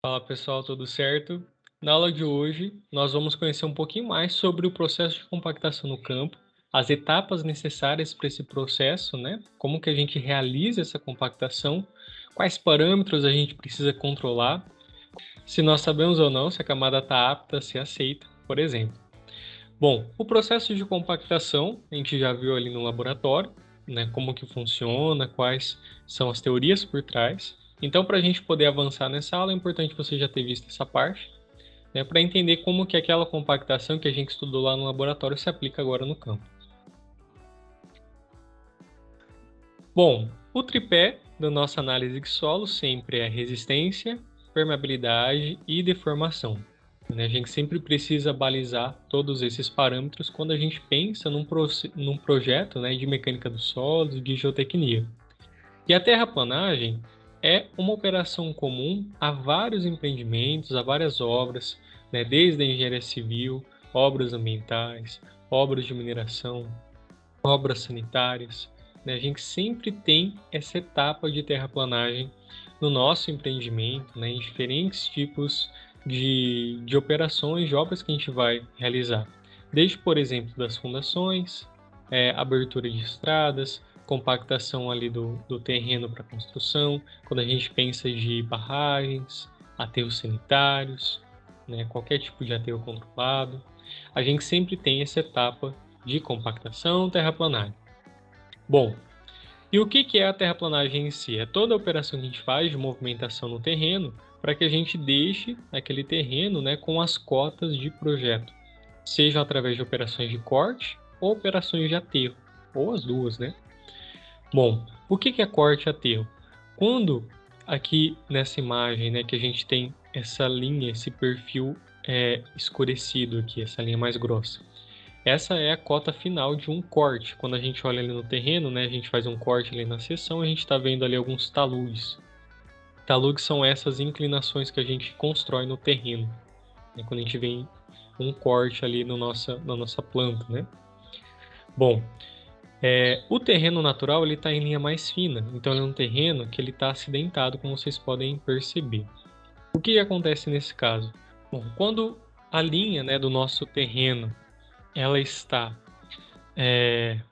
Fala pessoal, tudo certo? Na aula de hoje, nós vamos conhecer um pouquinho mais sobre o processo de compactação no campo, as etapas necessárias para esse processo, né? Como que a gente realiza essa compactação, quais parâmetros a gente precisa controlar, se nós sabemos ou não se a camada está apta a ser aceita, por exemplo. Bom, o processo de compactação, a gente já viu ali no laboratório, né, como que funciona, quais são as teorias por trás. Então, para a gente poder avançar nessa aula, é importante você já ter visto essa parte, né, para entender como que aquela compactação que a gente estudou lá no laboratório se aplica agora no campo. Bom, o tripé da nossa análise de solo sempre é resistência, permeabilidade e deformação, né? A gente sempre precisa balizar todos esses parâmetros quando a gente pensa num projeto, né, de mecânica do solo, de geotecnia. E a terraplanagem é uma operação comum a vários empreendimentos, a várias obras, né, desde a engenharia civil, obras ambientais, obras de mineração, obras sanitárias, né? A gente sempre tem essa etapa de terraplanagem no nosso empreendimento, né? Em diferentes tipos de operações, de obras que a gente vai realizar. Desde, por exemplo, das fundações, abertura de estradas, compactação ali do terreno para construção, quando a gente pensa de barragens, aterros sanitários, né? Qualquer tipo de aterro controlado, a gente sempre tem essa etapa de compactação, terraplanagem. Bom, e o que é a terraplanagem em si? É toda a operação que a gente faz de movimentação no terreno para que a gente deixe aquele terreno, né, com as cotas de projeto, seja através de operações de corte ou operações de aterro, ou as duas, né? Bom, o que é corte e aterro? Quando aqui nessa imagem, né, que a gente tem essa linha, esse perfil escurecido aqui, essa linha mais grossa. Essa é a cota final de um corte. Quando a gente olha ali no terreno, né, a gente faz um corte ali na seção, a gente está vendo ali alguns taludes. Taludes são essas inclinações que a gente constrói no terreno, né, quando a gente vê um corte ali no na nossa planta, né? Bom, o terreno natural ele está em linha mais fina, então ele é um terreno que ele está acidentado, como vocês podem perceber. O que acontece nesse caso? Bom, quando a linha, né, do nosso terreno ela está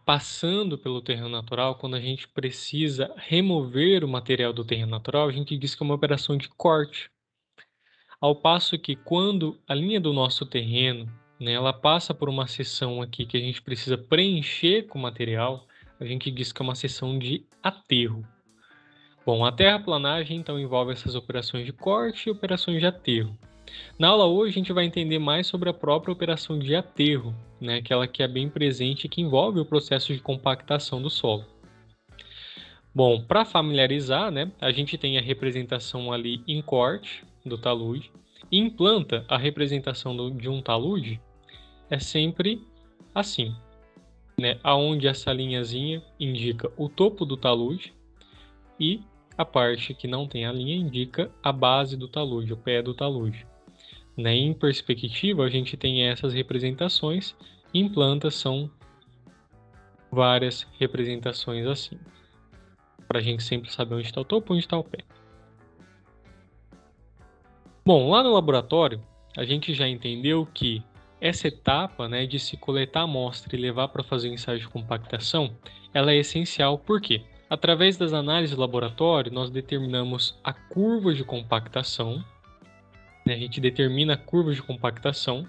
passando pelo terreno natural, quando a gente precisa remover o material do terreno natural, a gente diz que é uma operação de corte. Ao passo que quando a linha do nosso terreno, né, ela passa por uma seção aqui que a gente precisa preencher com material, a gente diz que é uma seção de aterro. Bom, a terraplanagem então envolve essas operações de corte e operações de aterro. Na aula hoje a gente vai entender mais sobre a própria operação de aterro, né, aquela que é bem presente e que envolve o processo de compactação do solo. Bom, para familiarizar, né, a gente tem a representação ali em corte do talude, e em planta a representação de um talude é sempre assim, né, aonde essa linhazinha indica o topo do talude e a parte que não tem a linha indica a base do talude, o pé do talude. Né? Em perspectiva, a gente tem essas representações, em plantas são várias representações assim, para a gente sempre saber onde está o topo e onde está o pé. Bom, lá no laboratório, a gente já entendeu que essa etapa, né, de se coletar a amostra e levar para fazer o ensaio de compactação, ela é essencial porque, através das análises do laboratório, nós determinamos a curva de compactação, né, a gente determina a curva de compactação,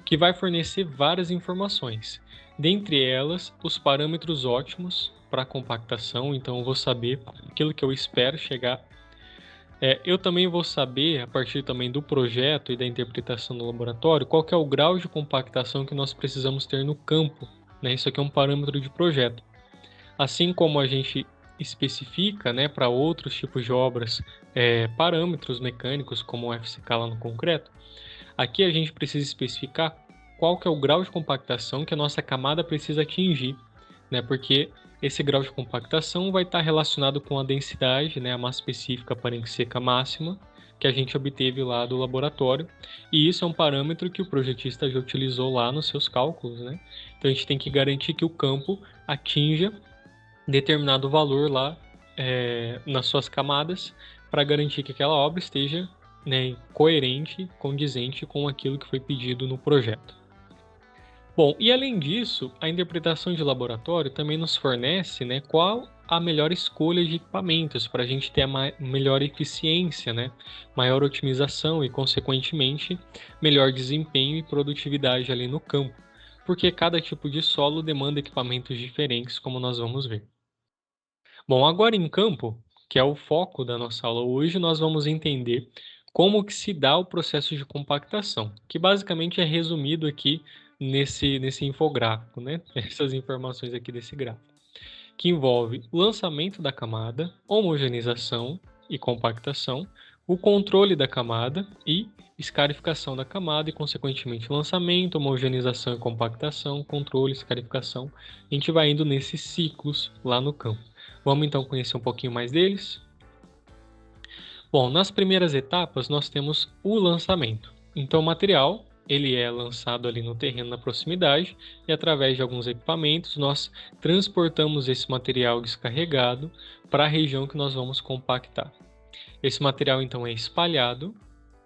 que vai fornecer várias informações, dentre elas os parâmetros ótimos para a compactação, então eu vou saber aquilo que eu espero chegar. Eu também vou saber, a partir também do projeto e da interpretação do laboratório, qual que é o grau de compactação que nós precisamos ter no campo, né? Isso aqui é um parâmetro de projeto. Assim como a gente especifica, né, para outros tipos de obras, parâmetros mecânicos, como o FCK lá no concreto, aqui a gente precisa especificar qual que é o grau de compactação que a nossa camada precisa atingir, né? Porque esse grau de compactação vai estar relacionado com a densidade, né, a massa específica parente seca máxima que a gente obteve lá do laboratório. E isso é um parâmetro que o projetista já utilizou lá nos seus cálculos, né? Então a gente tem que garantir que o campo atinja determinado valor lá nas suas camadas para garantir que aquela obra esteja né, coerente, condizente com aquilo que foi pedido no projeto. Bom, e além disso, a interpretação de laboratório também nos fornece, né, qual a melhor escolha de equipamentos para a gente ter a melhor eficiência, né, maior otimização e, consequentemente, melhor desempenho e produtividade ali no campo, porque cada tipo de solo demanda equipamentos diferentes, como nós vamos ver. Bom, agora em campo, que é o foco da nossa aula hoje, nós vamos entender como que se dá o processo de compactação, que basicamente é resumido aqui nesse infográfico, né? Essas informações aqui desse gráfico, que envolve o lançamento da camada, homogeneização e compactação, o controle da camada e escarificação da camada e, consequentemente, lançamento, homogeneização e compactação, controle, escarificação. A gente vai indo nesses ciclos lá no campo. Vamos então conhecer um pouquinho mais deles? Bom, nas primeiras etapas nós temos o lançamento. Então o material, ele é lançado ali no terreno na proximidade e através de alguns equipamentos nós transportamos esse material descarregado para a região que nós vamos compactar. Esse material então é espalhado,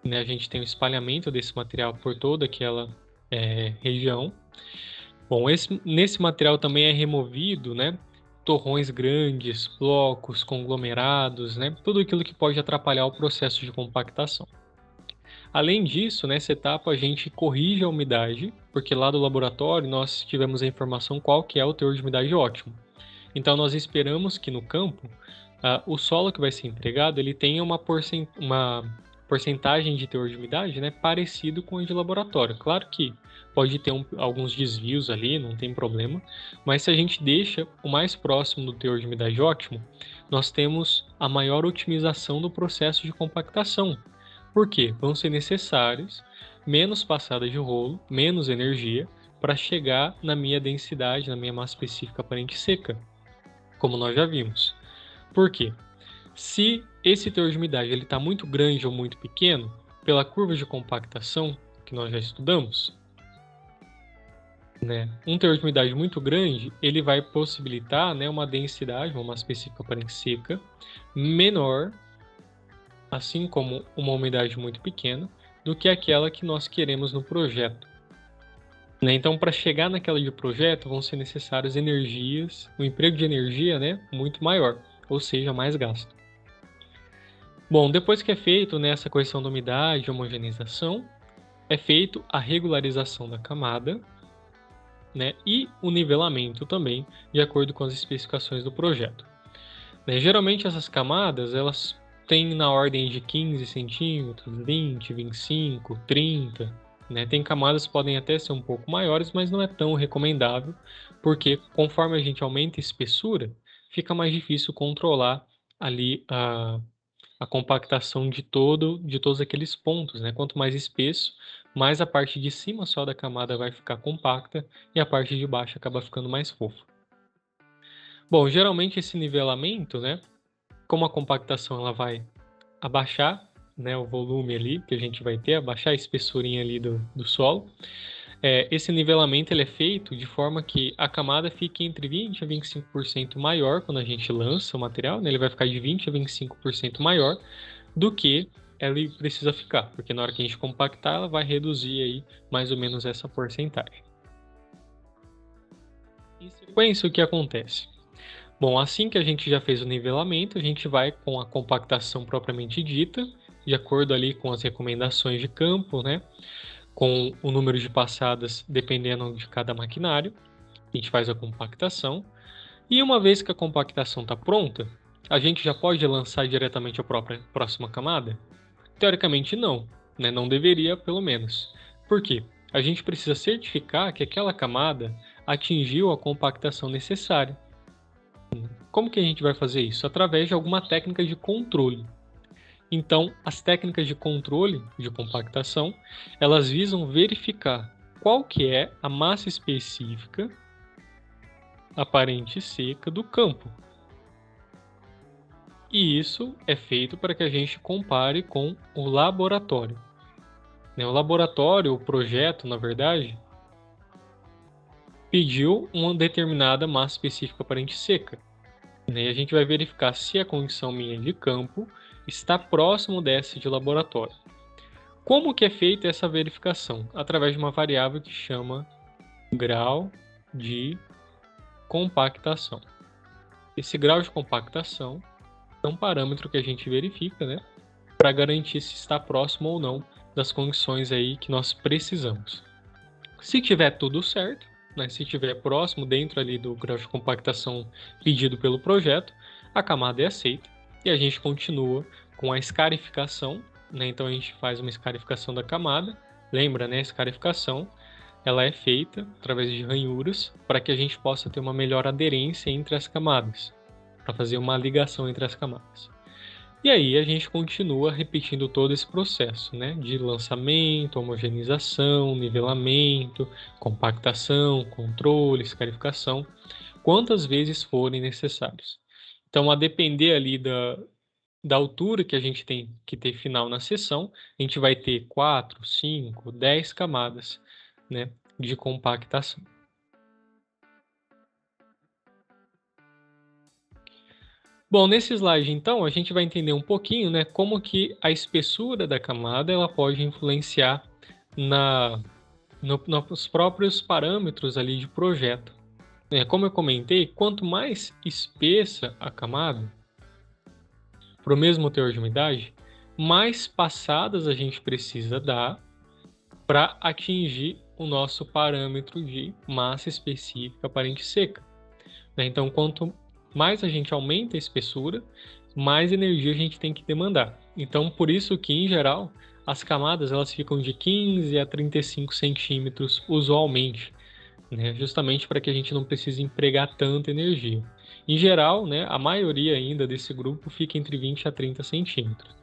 né? A gente tem o espalhamento desse material por toda aquela região. Bom, nesse material também é removido, né, torrões grandes, blocos, conglomerados, né, tudo aquilo que pode atrapalhar o processo de compactação. Além disso, nessa etapa a gente corrige a umidade, porque lá do laboratório nós tivemos a informação qual que é o teor de umidade ótimo. Então nós esperamos que no campo o solo que vai ser entregado ele tenha uma porcentagem de teor de umidade, né, parecido com o de laboratório. Claro que pode ter alguns desvios ali, não tem problema, mas se a gente deixa o mais próximo do teor de umidade ótimo, nós temos a maior otimização do processo de compactação. Por quê? Vão ser necessários menos passada de rolo, menos energia, para chegar na minha densidade, na minha massa específica aparente seca, como nós já vimos. Por quê? Se esse teor de umidade está muito grande ou muito pequeno, pela curva de compactação que nós já estudamos, né, um teor de umidade muito grande ele vai possibilitar, né, uma densidade, uma massa específica aparente seca, menor, assim como uma umidade muito pequena, do que aquela que nós queremos no projeto. Né? Então, para chegar naquela de projeto, vão ser necessárias energias, um emprego de energia, né, muito maior, ou seja, mais gasto. Bom, depois que é feito nessa correção da umidade e homogeneização, é feito a regularização da camada, né, e o nivelamento também, de acordo com as especificações do projeto. Né, geralmente essas camadas, elas têm na ordem de 15 centímetros, 20, 25, 30, né? Tem camadas que podem até ser um pouco maiores, mas não é tão recomendável, porque conforme a gente aumenta a espessura, fica mais difícil controlar ali a compactação de todos aqueles pontos, né? Quanto mais espesso, mais a parte de cima só da camada vai ficar compacta e a parte de baixo acaba ficando mais fofa. Bom, geralmente esse nivelamento, né? Como a compactação ela vai abaixar, né, o volume ali que a gente vai ter, abaixar a espessurinha ali do solo, esse nivelamento ele é feito de forma que a camada fique entre 20 a 25% maior quando a gente lança o material, né? Ele vai ficar de 20 a 25% maior do que ele precisa ficar, porque na hora que a gente compactar, ela vai reduzir aí mais ou menos essa porcentagem. Em sequência, o que acontece? Bom, assim que a gente já fez o nivelamento, a gente vai com a compactação propriamente dita, de acordo ali com as recomendações de campo, né? Com o número de passadas dependendo de cada maquinário. A gente faz a compactação. E uma vez que a compactação está pronta, a gente já pode lançar diretamente a próxima camada? Teoricamente não, né? Não deveria, pelo menos. Por quê? A gente precisa certificar que aquela camada atingiu a compactação necessária. Como que a gente vai fazer isso? Através de alguma técnica de controle. Então, as técnicas de controle de compactação, elas visam verificar qual que é a massa específica aparente seca do campo. E isso é feito para que a gente compare com o laboratório. O laboratório, o projeto, na verdade, pediu uma determinada massa específica aparente seca. E a gente vai verificar se a condição minha de campo está próximo dessa de laboratório. Como que é feita essa verificação? Através de uma variável que chama grau de compactação. Esse grau de compactação é um parâmetro que a gente verifica, né, para garantir se está próximo ou não das condições aí que nós precisamos. Se tiver tudo certo, né, se estiver próximo dentro ali do grau de compactação pedido pelo projeto, a camada é aceita e a gente continua com a escarificação, né? Então a gente faz uma escarificação da camada. Lembra, né? A escarificação ela é feita através de ranhuras para que a gente possa ter uma melhor aderência entre as camadas, para fazer uma ligação entre as camadas. E aí a gente continua repetindo todo esse processo, né? De lançamento, homogeneização, nivelamento, compactação, controle, escarificação, quantas vezes forem necessários. Então, a depender ali da altura que a gente tem que ter final na seção, a gente vai ter 4, 5, 10 camadas, né, de compactação. Bom, nesse slide, então, a gente vai entender um pouquinho, né, como que a espessura da camada ela pode influenciar nos próprios parâmetros ali de projeto. Como eu comentei, quanto mais espessa a camada, para o mesmo teor de umidade, mais passadas a gente precisa dar para atingir o nosso parâmetro de massa específica aparente seca. Então, quanto mais a gente aumenta a espessura, mais energia a gente tem que demandar. Então, por isso que, em geral, as camadas elas ficam de 15 a 35 centímetros usualmente, né? Justamente para que a gente não precise empregar tanta energia. Em geral, né, a maioria ainda desse grupo fica entre 20 a 30 centímetros.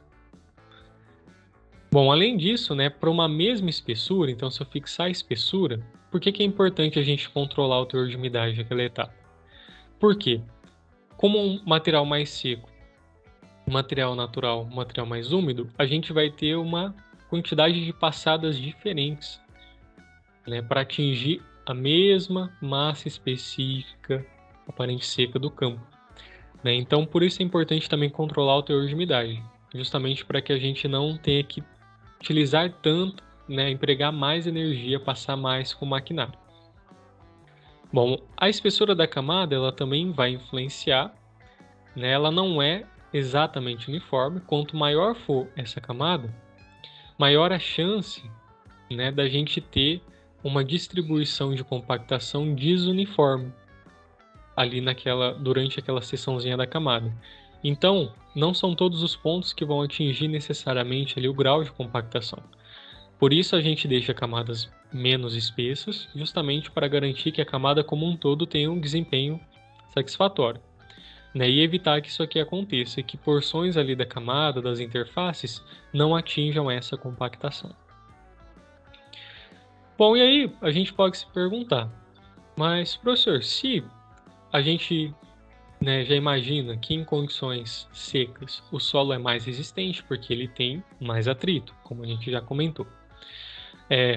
Bom, além disso, né, para uma mesma espessura, então se eu fixar a espessura, por que é importante a gente controlar o teor de umidade naquela etapa? Por quê? Como um material mais seco, um material natural, um material mais úmido, a gente vai ter uma quantidade de passadas diferentes, né, para atingir a mesma massa específica aparente seca do campo, né? Então, por isso é importante também controlar o teor de umidade, justamente para que a gente não tenha que utilizar tanto, né, empregar mais energia, passar mais com o maquinário. Bom, a espessura da camada ela também vai influenciar, né? Ela não é exatamente uniforme. Quanto maior for essa camada, maior a chance, né, da gente ter uma distribuição de compactação desuniforme ali durante aquela seçãozinha da camada. Então, não são todos os pontos que vão atingir necessariamente ali o grau de compactação. Por isso a gente deixa camadas menos espessas, justamente para garantir que a camada como um todo tenha um desempenho satisfatório, né? E evitar que isso aqui aconteça, que porções ali da camada, das interfaces, não atinjam essa compactação. Bom, e aí a gente pode se perguntar, mas professor, se a gente, né, já imagina que em condições secas o solo é mais resistente porque ele tem mais atrito, como a gente já comentou.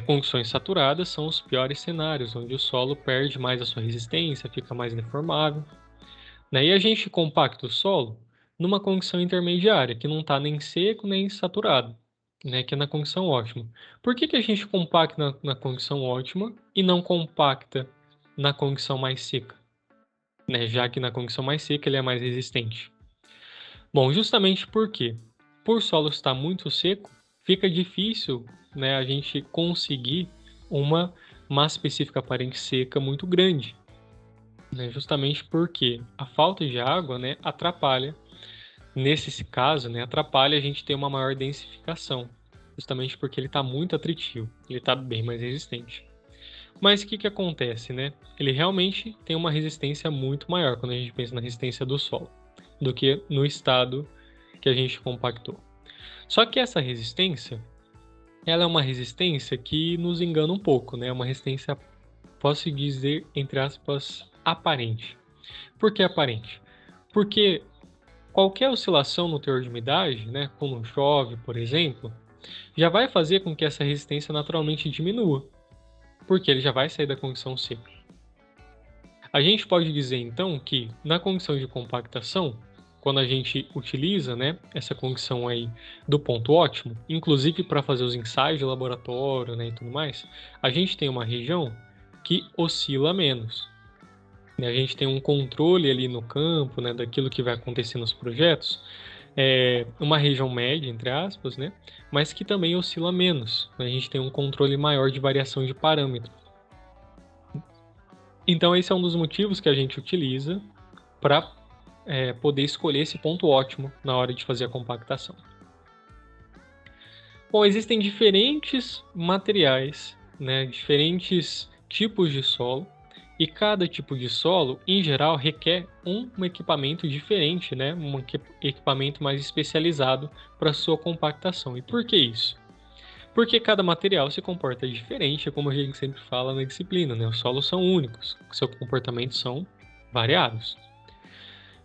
Condições saturadas são os piores cenários, onde o solo perde mais a sua resistência, fica mais deformável, né? E a gente compacta o solo numa condição intermediária, que não está nem seco nem saturado, né? Que é na condição ótima. Por que a gente compacta na condição ótima e não compacta na condição mais seca, né? Já que na condição mais seca ele é mais resistente. Bom, justamente porque, por o solo estar muito seco, fica difícil, né, a gente conseguir uma massa específica aparente seca muito grande, né, justamente porque a falta de água, né, atrapalha, nesse caso, né, atrapalha a gente ter uma maior densificação, justamente porque ele está muito atritivo, ele está bem mais resistente. Mas o que acontece, né? Ele realmente tem uma resistência muito maior quando a gente pensa na resistência do solo, do que no estado que a gente compactou. Só que essa resistência, ela é uma resistência que nos engana um pouco, né? Uma resistência, posso dizer, entre aspas, aparente. Por que aparente? Porque qualquer oscilação no teor de umidade, né, como chove, por exemplo, já vai fazer com que essa resistência naturalmente diminua, porque ele já vai sair da condição seca. A gente pode dizer, então, que na condição de compactação, quando a gente utiliza, né, essa condição aí do ponto ótimo, inclusive para fazer os ensaios de laboratório, né, e tudo mais, a gente tem uma região que oscila menos, né? A gente tem um controle ali no campo, né, daquilo que vai acontecer nos projetos, uma região média, entre aspas, né, mas que também oscila menos, né? A gente tem um controle maior de variação de parâmetros. Então, esse é um dos motivos que a gente utiliza para poder escolher esse ponto ótimo na hora de fazer a compactação. Bom, existem diferentes materiais, né, diferentes tipos de solo, e cada tipo de solo, em geral, requer um equipamento diferente, né, um equipamento mais especializado para sua compactação. E por que isso? Porque cada material se comporta diferente, como a gente sempre fala na disciplina, né? Os solos são únicos, seus comportamentos são variados.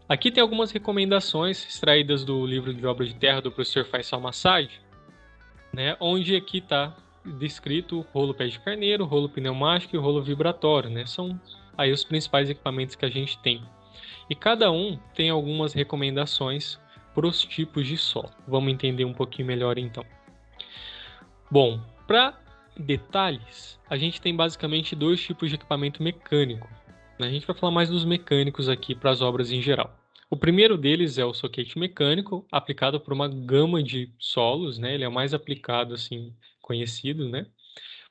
Aqui tem algumas recomendações extraídas do livro de obra de terra do professor Faisal Massad, né? Onde aqui está descrito o rolo pé de carneiro, rolo pneumático e o rolo vibratório, né? São aí os principais equipamentos que a gente tem. E cada um tem algumas recomendações para os tipos de solo. Vamos entender um pouquinho melhor então. Bom, para detalhes, a gente tem basicamente dois tipos de equipamento mecânico. A gente vai falar mais dos mecânicos aqui para as obras em geral. O primeiro deles é o soquete mecânico, aplicado por uma gama de solos, né? Ele é o mais aplicado, assim, conhecido, né?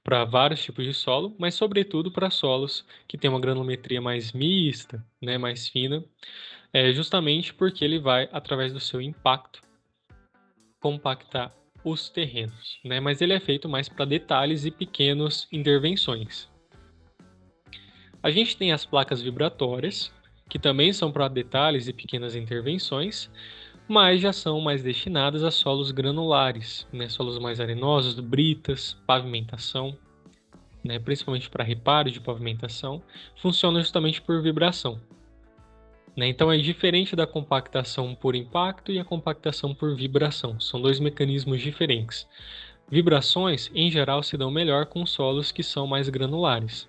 Para vários tipos de solo, mas sobretudo para solos que têm uma granulometria mais mista, né? Mais fina, justamente porque ele vai, através do seu impacto, compactar os terrenos, né? Mas ele é feito mais para detalhes e pequenas intervenções. A gente tem as placas vibratórias, que também são para detalhes e pequenas intervenções, mas já são mais destinadas a solos granulares, né? Solos mais arenosos, britas, pavimentação, né? Principalmente para reparo de pavimentação, funcionam justamente por vibração. Né? Então é diferente da compactação por impacto e a compactação por vibração. São dois mecanismos diferentes. Vibrações, em geral, se dão melhor com solos que são mais granulares.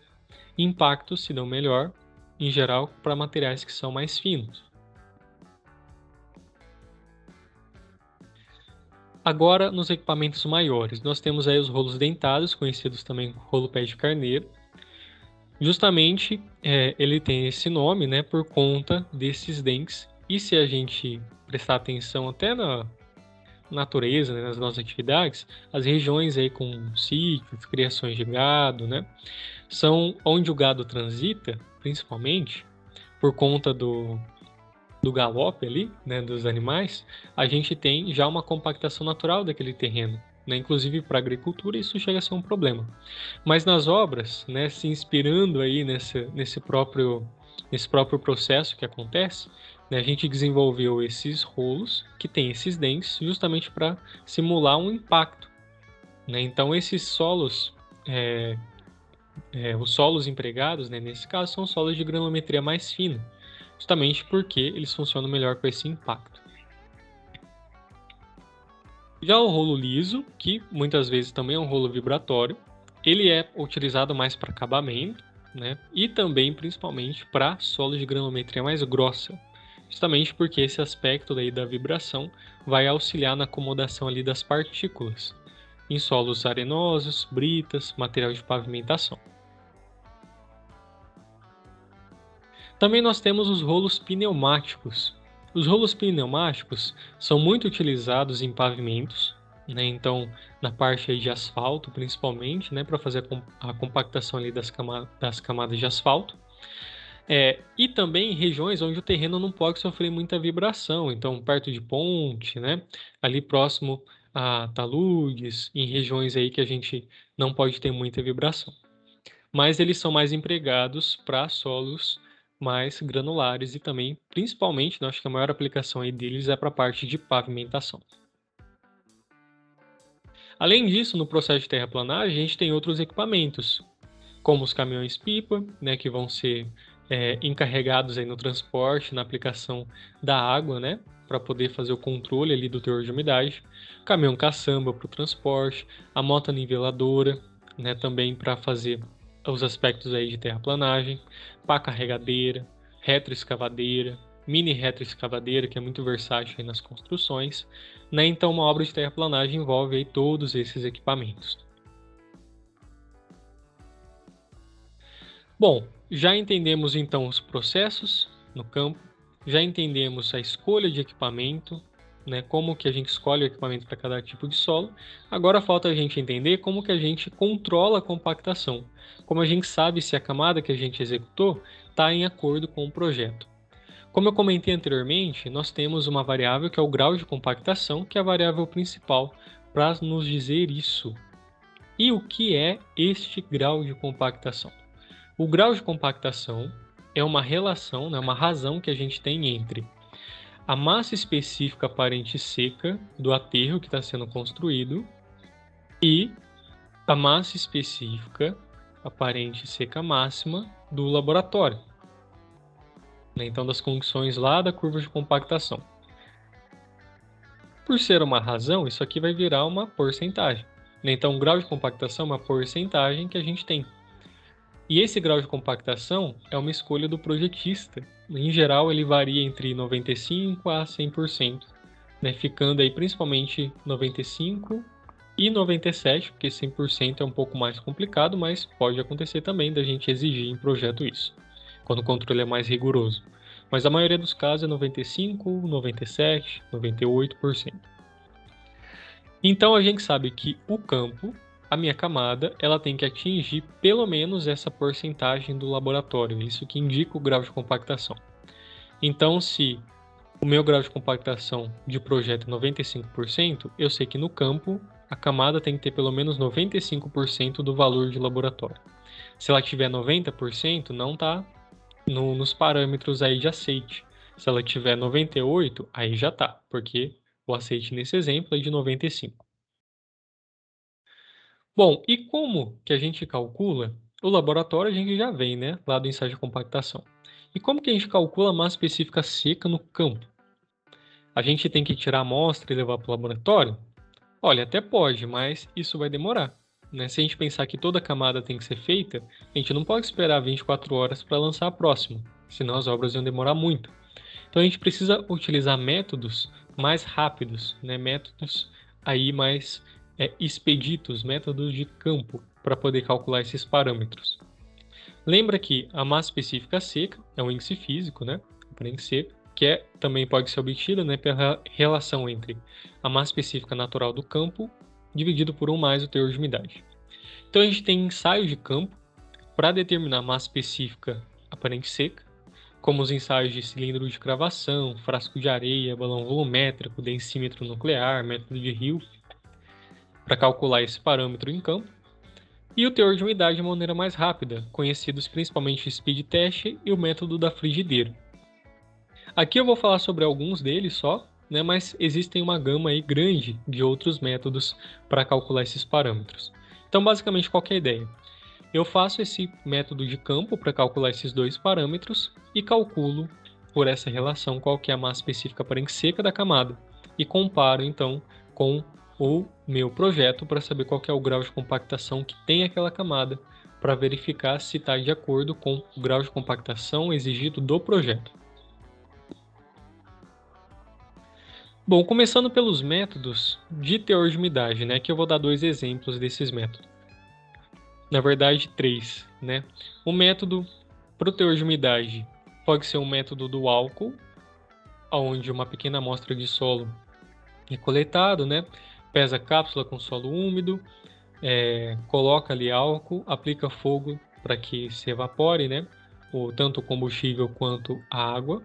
Impactos se dão melhor, em geral, para materiais que são mais finos. Agora, nos equipamentos maiores, nós temos aí os rolos dentados, conhecidos também como rolo pé de carneiro. Justamente, ele tem esse nome, né, por conta desses dentes. E se a gente prestar atenção até na natureza, né, nas nossas atividades, as regiões aí com sítios, criações de gado, né, são onde o gado transita, principalmente, por conta do galope ali, né, dos animais, a gente tem já uma compactação natural daquele terreno, né, inclusive para a agricultura isso chega a ser um problema. Mas nas obras, né, se inspirando aí nesse próprio processo que acontece, né, a gente desenvolveu esses rolos que têm esses dentes justamente para simular um impacto, né? Então esses solos os solos empregados, né, nesse caso, são solos de granulometria mais fina, justamente porque eles funcionam melhor com esse impacto. Já o rolo liso, que muitas vezes também é um rolo vibratório, ele é utilizado mais para acabamento, né, e também principalmente para solos de granulometria mais grossa, justamente porque esse aspecto daí da vibração vai auxiliar na acomodação ali das partículas em solos arenosos, britas, material de pavimentação. Também nós temos os rolos pneumáticos. Os rolos pneumáticos são muito utilizados em pavimentos, né? Então, na parte aí de asfalto, principalmente, né? Para fazer a compactação ali das camadas de asfalto. E também em regiões onde o terreno não pode sofrer muita vibração, então perto de ponte, né? Ali próximo a taludes, em regiões aí que a gente não pode ter muita vibração. Mas eles são mais empregados para solos mais granulares e também, principalmente, né, acho que a maior aplicação aí deles é para a parte de pavimentação. Além disso, no processo de terraplanagem, a gente tem outros equipamentos, como os caminhões-pipa, né, que vão ser encarregados aí no transporte, na aplicação da água, né, para poder fazer o controle ali do teor de umidade, caminhão caçamba para o transporte, a moto niveladora, né, também para fazer os aspectos aí de terraplanagem, pá carregadeira, retroescavadeira, mini retroescavadeira, que é muito versátil aí nas construções, né? Então, uma obra de terraplanagem envolve aí todos esses equipamentos. Bom, já entendemos então os processos no campo, já entendemos a escolha de equipamento, né, como que a gente escolhe o equipamento para cada tipo de solo. Agora falta a gente entender como que a gente controla a compactação, como a gente sabe se a camada que a gente executou está em acordo com o projeto. Como eu comentei anteriormente, nós temos uma variável que é o grau de compactação, que é a variável principal para nos dizer isso. E o que é este grau de compactação? O grau de compactação é uma relação, né, uma razão que a gente tem entre a massa específica aparente seca do aterro que está sendo construído e a massa específica aparente seca máxima do laboratório, né? Então, das condições lá da curva de compactação. Por ser uma razão, isso aqui vai virar uma porcentagem, né? Então, o grau de compactação é uma porcentagem que a gente tem. E esse grau de compactação é uma escolha do projetista. Em geral, ele varia entre 95% a 100%, né? Ficando aí principalmente 95% e 97%, porque 100% é um pouco mais complicado, mas pode acontecer também da gente exigir em projeto isso, quando o controle é mais rigoroso. Mas a maioria dos casos é 95%, 97%, 98%. Então a gente sabe que o campo, a minha camada, ela tem que atingir pelo menos essa porcentagem do laboratório, isso que indica o grau de compactação. Então, se o meu grau de compactação de projeto é 95%, eu sei que no campo a camada tem que ter pelo menos 95% do valor de laboratório. Se ela tiver 90%, não está nos parâmetros aí de aceite. Se ela tiver 98%, aí já está, porque o aceite nesse exemplo é de 95%. Bom, e como que a gente calcula? O laboratório a gente já vem, né, lá do ensaio de compactação. E como que a gente calcula a massa específica seca no campo? A gente tem que tirar a amostra e levar para o laboratório? Olha, até pode, mas isso vai demorar, né? Se a gente pensar que toda camada tem que ser feita, a gente não pode esperar 24 horas para lançar a próxima, senão as obras iam demorar muito. Então a gente precisa utilizar métodos mais rápidos, né? Métodos aí mais expeditos, métodos de campo, para poder calcular esses parâmetros. Lembra que a massa específica seca é um índice físico, né? Aparente seca, que também pode ser obtida, né, pela relação entre a massa específica natural do campo dividido por 1 mais o teor de umidade. Então a gente tem ensaios de campo para determinar a massa específica aparente seca, como os ensaios de cilindro de cravação, frasco de areia, balão volumétrico, densímetro nuclear, método de Hill, para calcular esse parâmetro em campo, e o teor de umidade de maneira mais rápida, conhecidos principalmente o speed test e o método da frigideira. Aqui eu vou falar sobre alguns deles só, né, mas existem uma gama aí grande de outros métodos para calcular esses parâmetros. Então, basicamente, qual que é a ideia? Eu faço esse método de campo para calcular esses dois parâmetros e calculo por essa relação qual que é a massa específica aparente seca da camada e comparo então com o meu projeto para saber qual que é o grau de compactação que tem aquela camada para verificar se está de acordo com o grau de compactação exigido do projeto. Bom, começando pelos métodos de teor de umidade, né, que eu vou dar 2 exemplos desses métodos. Na verdade, 3, né? O método para o teor de umidade pode ser um método do álcool, onde uma pequena amostra de solo é coletado, né? Pesa a cápsula com solo úmido, coloca ali álcool, aplica fogo para que se evapore, né? Tanto o combustível quanto a água,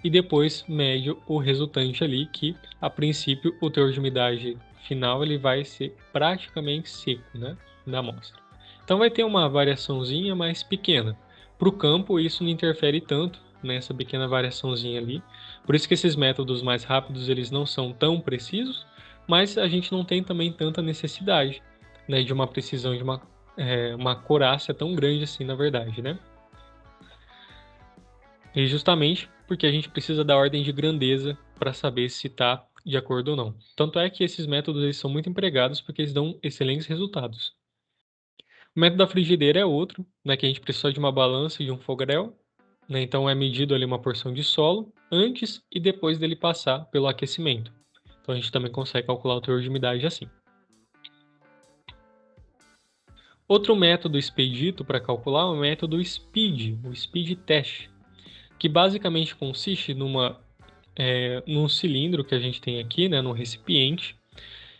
e depois mede o resultante ali, que a princípio o teor de umidade final ele vai ser praticamente seco, né? Da amostra. Então vai ter uma variaçãozinha mais pequena. Para o campo isso não interfere tanto nessa pequena variaçãozinha ali. Por isso que esses métodos mais rápidos eles não são tão precisos, mas a gente não tem também tanta necessidade, né, de uma precisão, de uma acurácia tão grande assim, na verdade, né? E justamente porque a gente precisa da ordem de grandeza para saber se está de acordo ou não. Tanto é que esses métodos eles são muito empregados porque eles dão excelentes resultados. O método da frigideira é outro, né, que a gente precisa de uma balança e de um fogaréu. né? Então é medido ali uma porção de solo antes e depois dele passar pelo aquecimento. Então a gente também consegue calcular o teor de umidade assim. Outro método expedito para calcular é o método SPEED, o SPEED test, que basicamente consiste num cilindro que a gente tem aqui, né, num recipiente.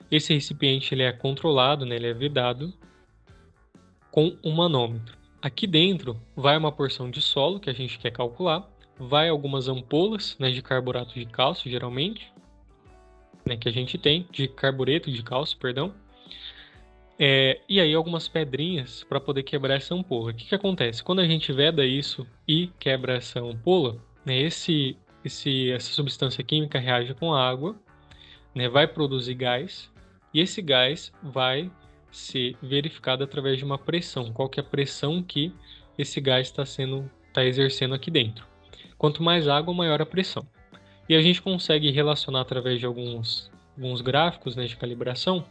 Esse recipiente ele é controlado, né, ele é vedado com um manômetro. Aqui dentro vai uma porção de solo que a gente quer calcular, vai algumas ampolas, né, de carbonato de cálcio, geralmente, né, que a gente tem, de carbureto de cálcio, perdão. E aí algumas pedrinhas para poder quebrar essa ampola. O que acontece? Quando a gente veda isso e quebra essa ampola, né, essa substância química reage com a água, né, vai produzir gás, e esse gás vai ser verificado através de uma pressão. Qual que é a pressão que esse gás está exercendo aqui dentro? Quanto mais água, maior a pressão. E a gente consegue relacionar através de alguns gráficos, né, de calibração,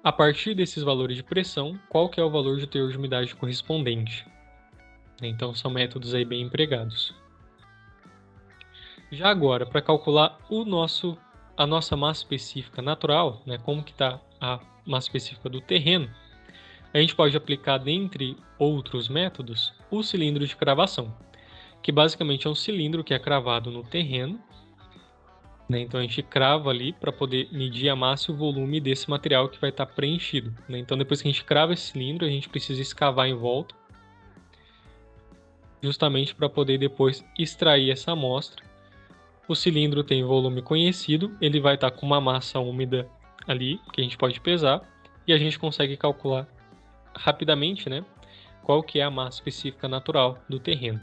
a partir desses valores de pressão, qual que é o valor de teor de umidade correspondente. Então são métodos aí bem empregados. Já agora, para calcular a nossa massa específica natural, né, como que está a massa específica do terreno, a gente pode aplicar, dentre outros métodos, o cilindro de cravação, que basicamente é um cilindro que é cravado no terreno, né, então a gente crava ali para poder medir a massa e o volume desse material que vai estar preenchido, né. Então depois que a gente crava esse cilindro, a gente precisa escavar em volta, justamente para poder depois extrair essa amostra. O cilindro tem volume conhecido, ele vai estar com uma massa úmida ali, que a gente pode pesar, e a gente consegue calcular rapidamente, né, qual que é a massa específica natural do terreno.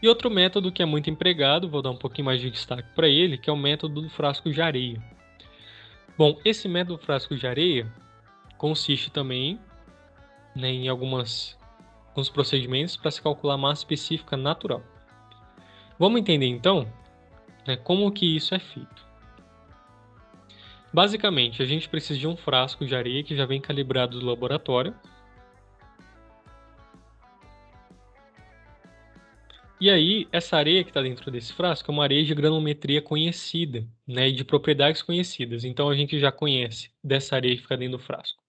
E outro método que é muito empregado, vou dar um pouquinho mais de destaque para ele, que é o método do frasco de areia. Bom, esse método do frasco de areia consiste também, né, em alguns procedimentos para se calcular a massa específica natural. Vamos entender então, né, como que isso é feito. Basicamente, a gente precisa de um frasco de areia que já vem calibrado do laboratório. E aí, essa areia que está dentro desse frasco é uma areia de granulometria conhecida, né, e de propriedades conhecidas. Então, a gente já conhece dessa areia que fica dentro do frasco.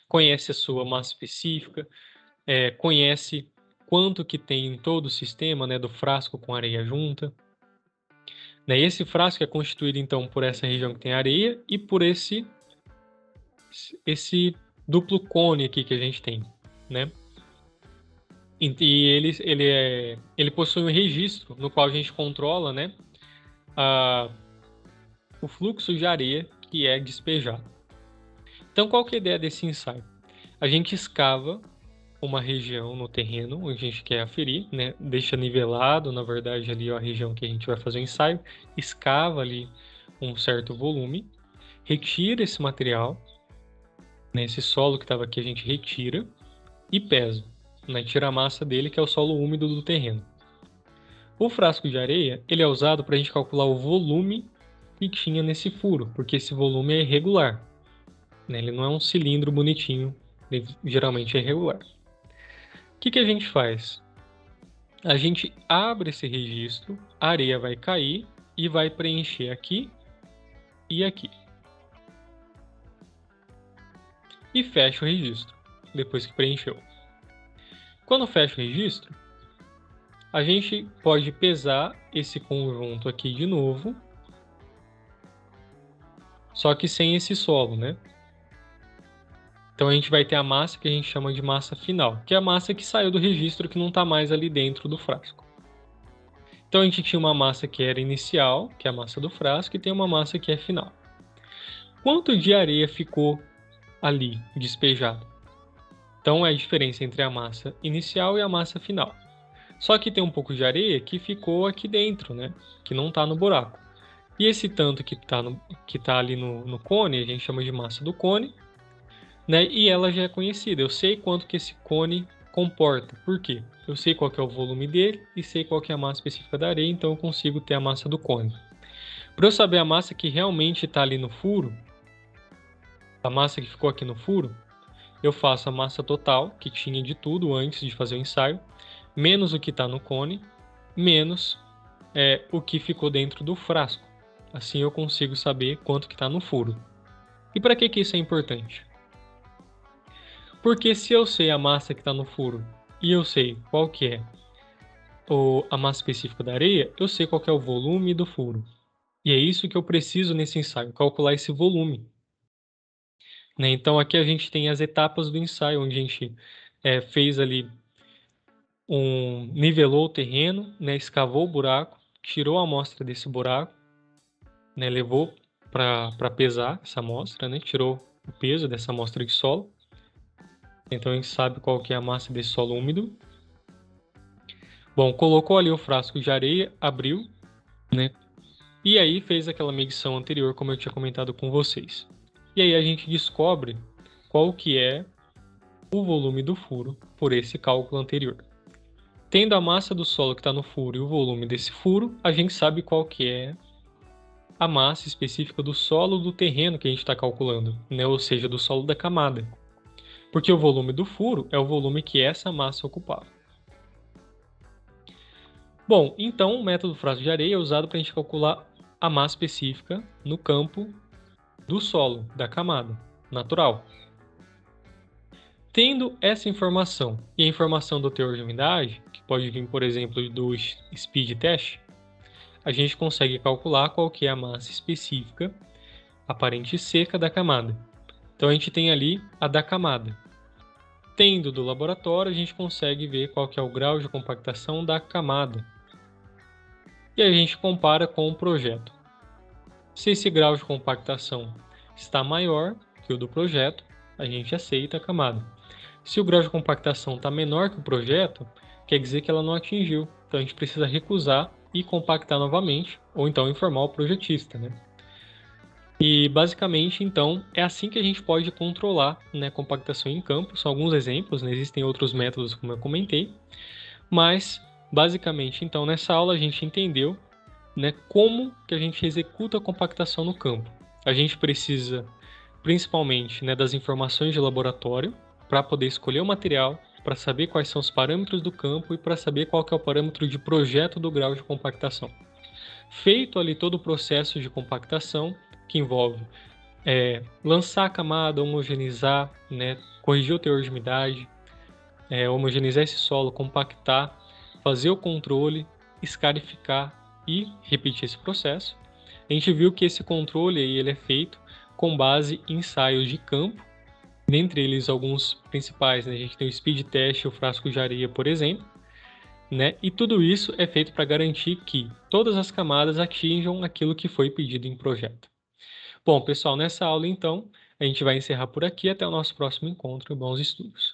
Conhece a sua massa específica, conhece quanto que tem em todo o sistema, né, do frasco com areia junta. Né, esse frasco é constituído, então, por essa região que tem areia e por esse duplo cone aqui que a gente tem, né? E ele possui um registro no qual a gente controla, né, o fluxo de areia que é despejado. Então, qual que é a ideia desse ensaio? A gente escava uma região no terreno onde a gente quer aferir, né, deixa nivelado, na verdade, ali a região que a gente vai fazer o ensaio, escava ali um certo volume, retira esse material, né, esse solo que estava aqui a gente retira e pesa, né, tira a massa dele, que é o solo úmido do terreno. O frasco de areia ele é usado para a gente calcular o volume que tinha nesse furo, porque esse volume é irregular, né, ele não é um cilindro bonitinho, ele geralmente é irregular. O que a gente faz? A gente abre esse registro, a areia vai cair e vai preencher aqui e aqui. E fecha o registro, depois que preencheu. Quando fecha o registro, a gente pode pesar esse conjunto aqui de novo, só que sem esse solo, né? Então a gente vai ter a massa que a gente chama de massa final, que é a massa que saiu do registro, que não está mais ali dentro do frasco. Então a gente tinha uma massa que era inicial, que é a massa do frasco, e tem uma massa que é final. Quanto de areia ficou ali despejado? Então é a diferença entre a massa inicial e a massa final. Só que tem um pouco de areia que ficou aqui dentro, né? Que não está no buraco. E esse tanto que tá ali no cone, a gente chama de massa do cone, né? E ela já é conhecida. Eu sei quanto que esse cone comporta. Por quê? Eu sei qual que é o volume dele e sei qual que é a massa específica da areia, então eu consigo ter a massa do cone. Para eu saber a massa que realmente está ali no furo, a massa que ficou aqui no furo, eu faço a massa total, que tinha de tudo antes de fazer o ensaio, menos o que está no cone, menos o que ficou dentro do frasco. Assim eu consigo saber quanto que está no furo. E para que isso é importante? Porque se eu sei a massa que está no furo e eu sei qual que é a massa específica da areia, eu sei qual que é o volume do furo. E é isso que eu preciso nesse ensaio, calcular esse volume. Né? Então aqui a gente tem as etapas do ensaio, onde a gente fez ali nivelou o terreno, né? Escavou o buraco, tirou a amostra desse buraco, né? Levou para pesar essa amostra, né? Tirou o peso dessa amostra de solo. Então a gente sabe qual que é a massa desse solo úmido. Bom, colocou ali o frasco de areia, abriu, né? E aí fez aquela medição anterior, como eu tinha comentado com vocês. E aí a gente descobre qual que é o volume do furo por esse cálculo anterior. Tendo a massa do solo que está no furo e o volume desse furo, a gente sabe qual que é a massa específica do solo do terreno que a gente está calculando, né? Ou seja, do solo da camada. Porque o volume do furo é o volume que essa massa ocupava. Bom, então o método frasco de areia é usado para a gente calcular a massa específica no campo do solo, da camada natural. Tendo essa informação e a informação do teor de umidade, que pode vir, por exemplo, do speed test, a gente consegue calcular qual que é a massa específica aparente seca da camada. Então a gente tem ali a da camada. Tendo do laboratório, a gente consegue ver qual que é o grau de compactação da camada. E a gente compara com o projeto. Se esse grau de compactação está maior que o do projeto, a gente aceita a camada. Se o grau de compactação está menor que o projeto, quer dizer que ela não atingiu. Então a gente precisa recusar e compactar novamente, ou então informar o projetista, né? E basicamente, então, é assim que a gente pode controlar, né, compactação em campo. São alguns exemplos, né? Existem outros métodos, como eu comentei, mas basicamente, então, nessa aula a gente entendeu, né, como que a gente executa a compactação no campo. A gente precisa, principalmente, né, das informações de laboratório para poder escolher o material, para saber quais são os parâmetros do campo e para saber qual que é o parâmetro de projeto do grau de compactação. Feito ali todo o processo de compactação, que envolve lançar a camada, homogeneizar, né, corrigir o teor de umidade, homogeneizar esse solo, compactar, fazer o controle, escarificar e repetir esse processo. A gente viu que esse controle aí, ele é feito com base em ensaios de campo, dentre eles alguns principais, né? A gente tem o speed test e o frasco de areia, por exemplo, né? E tudo isso é feito para garantir que todas as camadas atinjam aquilo que foi pedido em projeto. Bom, pessoal, nessa aula então, a gente vai encerrar por aqui. Até o nosso próximo encontro. Bons estudos!